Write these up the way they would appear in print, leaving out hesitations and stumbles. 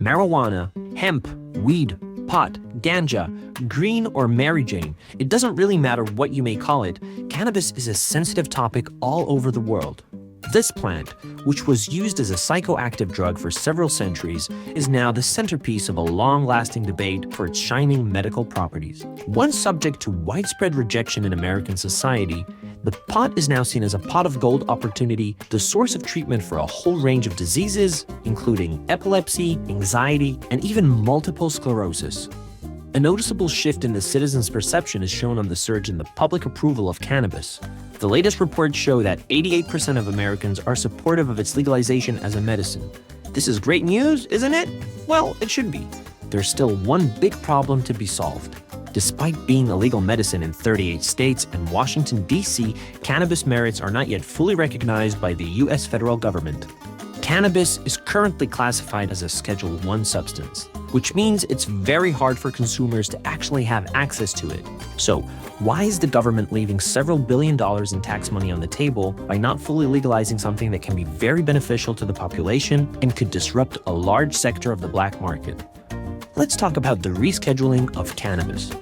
Marijuana, hemp, weed, pot, ganja, green or Mary Jane, it doesn't really matter what you may call it, cannabis is a sensitive topic all over the world. This plant, which was used as a psychoactive drug for several centuries, is now the centerpiece of a long-lasting debate for its shining medical properties. Once subject to widespread rejection in American society, the pot is now seen as a pot of gold opportunity, the source of treatment for a whole range of diseases, including epilepsy, anxiety, and even multiple sclerosis. A noticeable shift in the citizens' perception is shown on the surge in the public approval of cannabis. The latest reports show that 88% of Americans are supportive of its legalization as a medicine. This is great news, isn't it? Well, it should be. There's still one big problem to be solved. Despite being a legal medicine in 38 states and Washington, D.C., cannabis merits are not yet fully recognized by the U.S. federal government. Cannabis is currently classified as a Schedule I substance, which means it's very hard for consumers to actually have access to it. So, why is the government leaving several $billion in tax money on the table by not fully legalizing something that can be very beneficial to the population and could disrupt a large sector of the black market? Let's talk about the rescheduling of cannabis.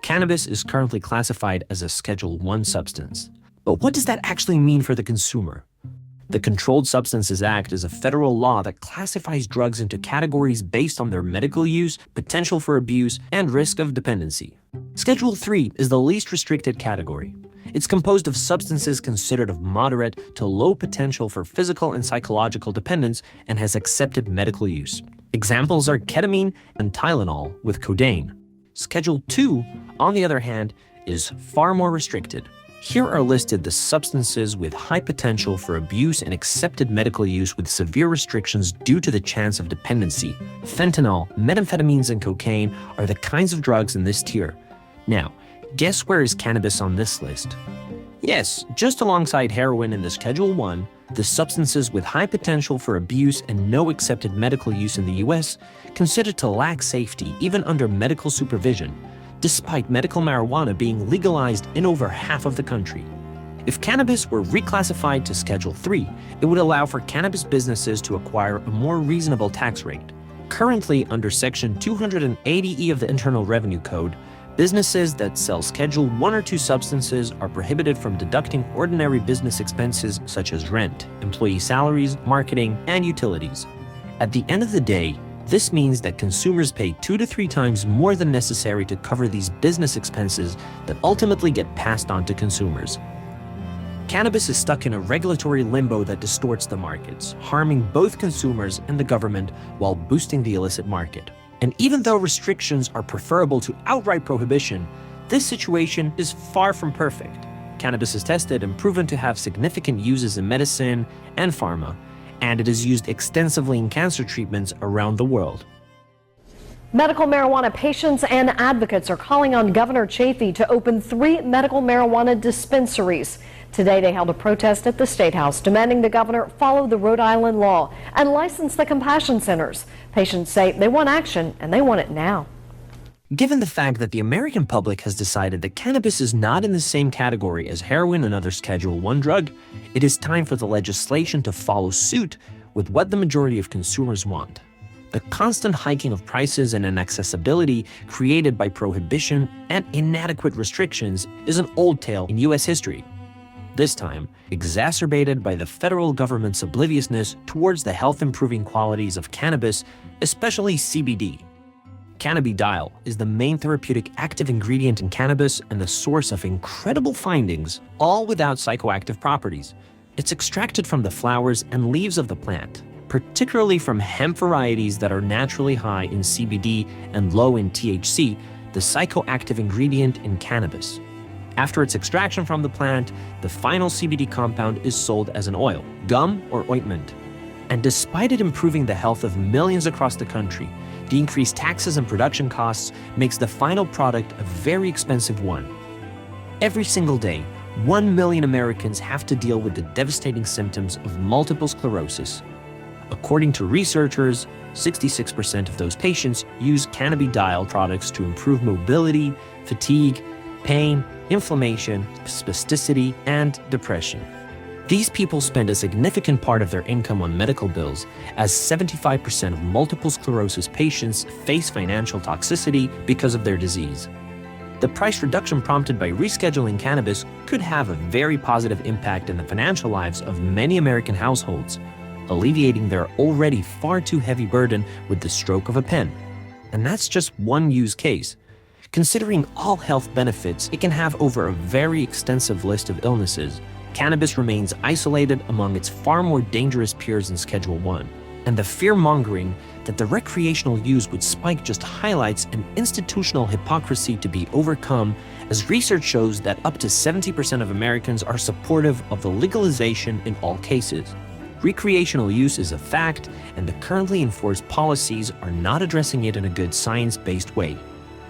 Cannabis is currently classified as a Schedule I substance. But what does that actually mean for the consumer? The Controlled Substances Act is a federal law that classifies drugs into categories based on their medical use, potential for abuse, and risk of dependency. Schedule III is the least restricted category. It's composed of substances considered of moderate to low potential for physical and psychological dependence and has accepted medical use. Examples are ketamine and Tylenol with codeine. Schedule II, on the other hand, is far more restricted. Here are listed the substances with high potential for abuse and accepted medical use with severe restrictions due to the chance of dependency. Fentanyl, methamphetamines, and cocaine are the kinds of drugs in this tier. Now, guess where is cannabis on this list? Yes, just alongside heroin in the Schedule I, the substances with high potential for abuse and no accepted medical use in the US, considered to lack safety even under medical supervision, despite medical marijuana being legalized in over half of the country. If cannabis were reclassified to Schedule III, it would allow for cannabis businesses to acquire a more reasonable tax rate. Currently, under Section 280E of the Internal Revenue Code, businesses that sell Schedule I or II substances are prohibited from deducting ordinary business expenses such as rent, employee salaries, marketing, and utilities. At the end of the day, this means that consumers pay 2 to 3 times more than necessary to cover these business expenses that ultimately get passed on to consumers. Cannabis is stuck in a regulatory limbo that distorts the markets, harming both consumers and the government while boosting the illicit market. And even though restrictions are preferable to outright prohibition, this situation is far from perfect. Cannabis is tested and proven to have significant uses in medicine and pharma, and it is used extensively in cancer treatments around the world. Medical marijuana patients and advocates are calling on Governor Chafee to open 3 medical marijuana dispensaries. Today they held a protest at the State House demanding the governor follow the Rhode Island law and license the compassion centers. Patients say they want action and they want it now. Given the fact that the American public has decided that cannabis is not in the same category as heroin and other Schedule I drug, it is time for the legislation to follow suit with what the majority of consumers want. The constant hiking of prices and inaccessibility created by prohibition and inadequate restrictions is an old tale in U.S. history. This time, exacerbated by the federal government's obliviousness towards the health-improving qualities of cannabis, especially CBD. Cannabidiol is the main therapeutic active ingredient in cannabis and the source of incredible findings, all without psychoactive properties. It's extracted from the flowers and leaves of the plant, particularly from hemp varieties that are naturally high in CBD and low in THC, the psychoactive ingredient in cannabis. After its extraction from the plant, the final CBD compound is sold as an oil, gum, or ointment. And despite it improving the health of millions across the country, the increased taxes and production costs makes the final product a very expensive one. Every single day, 1 million Americans have to deal with the devastating symptoms of multiple sclerosis. According to researchers, 66% of those patients use cannabidiol products to improve mobility, fatigue, pain, inflammation, spasticity, and depression. These people spend a significant part of their income on medical bills, as 75% of multiple sclerosis patients face financial toxicity because of their disease. The price reduction prompted by rescheduling cannabis could have a very positive impact in the financial lives of many American households, alleviating their already far too heavy burden with the stroke of a pen. And that's just one use case. Considering all health benefits, it can have over a very extensive list of illnesses. Cannabis remains isolated among its far more dangerous peers in Schedule 1, and the fear-mongering that the recreational use would spike just highlights an institutional hypocrisy to be overcome, as research shows that up to 70% of Americans are supportive of the legalization in all cases. Recreational use is a fact, and the currently enforced policies are not addressing it in a good science-based way.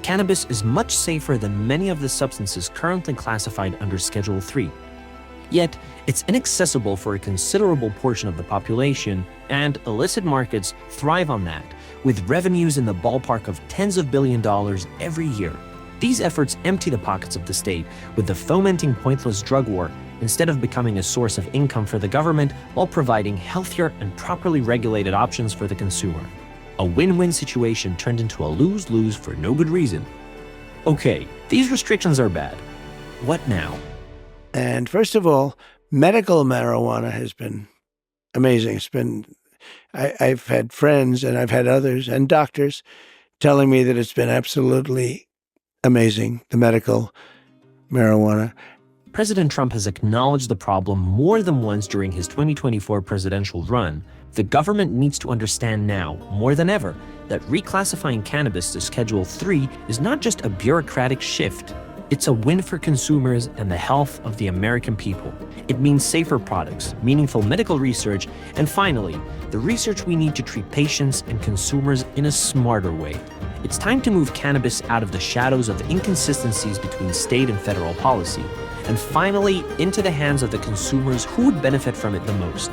Cannabis is much safer than many of the substances currently classified under Schedule 3. Yet, it's inaccessible for a considerable portion of the population, and illicit markets thrive on that, with revenues in the ballpark of tens of billions of dollars every year. These efforts empty the pockets of the state, with the fomenting pointless drug war, instead of becoming a source of income for the government while providing healthier and properly regulated options for the consumer. A win-win situation turned into a lose-lose for no good reason. Okay, these restrictions are bad. What now? And first of all, medical marijuana has been amazing. I've had friends and I've had others and doctors telling me that it's been absolutely amazing, the medical marijuana. President Trump has acknowledged the problem more than once during his 2024 presidential run. The government needs to understand now, more than ever, that reclassifying cannabis to Schedule 3 is not just a bureaucratic shift. It's a win for consumers and the health of the American people. It means safer products, meaningful medical research, and finally, the research we need to treat patients and consumers in a smarter way. It's time to move cannabis out of the shadows of the inconsistencies between state and federal policy, and finally into the hands of the consumers who would benefit from it the most.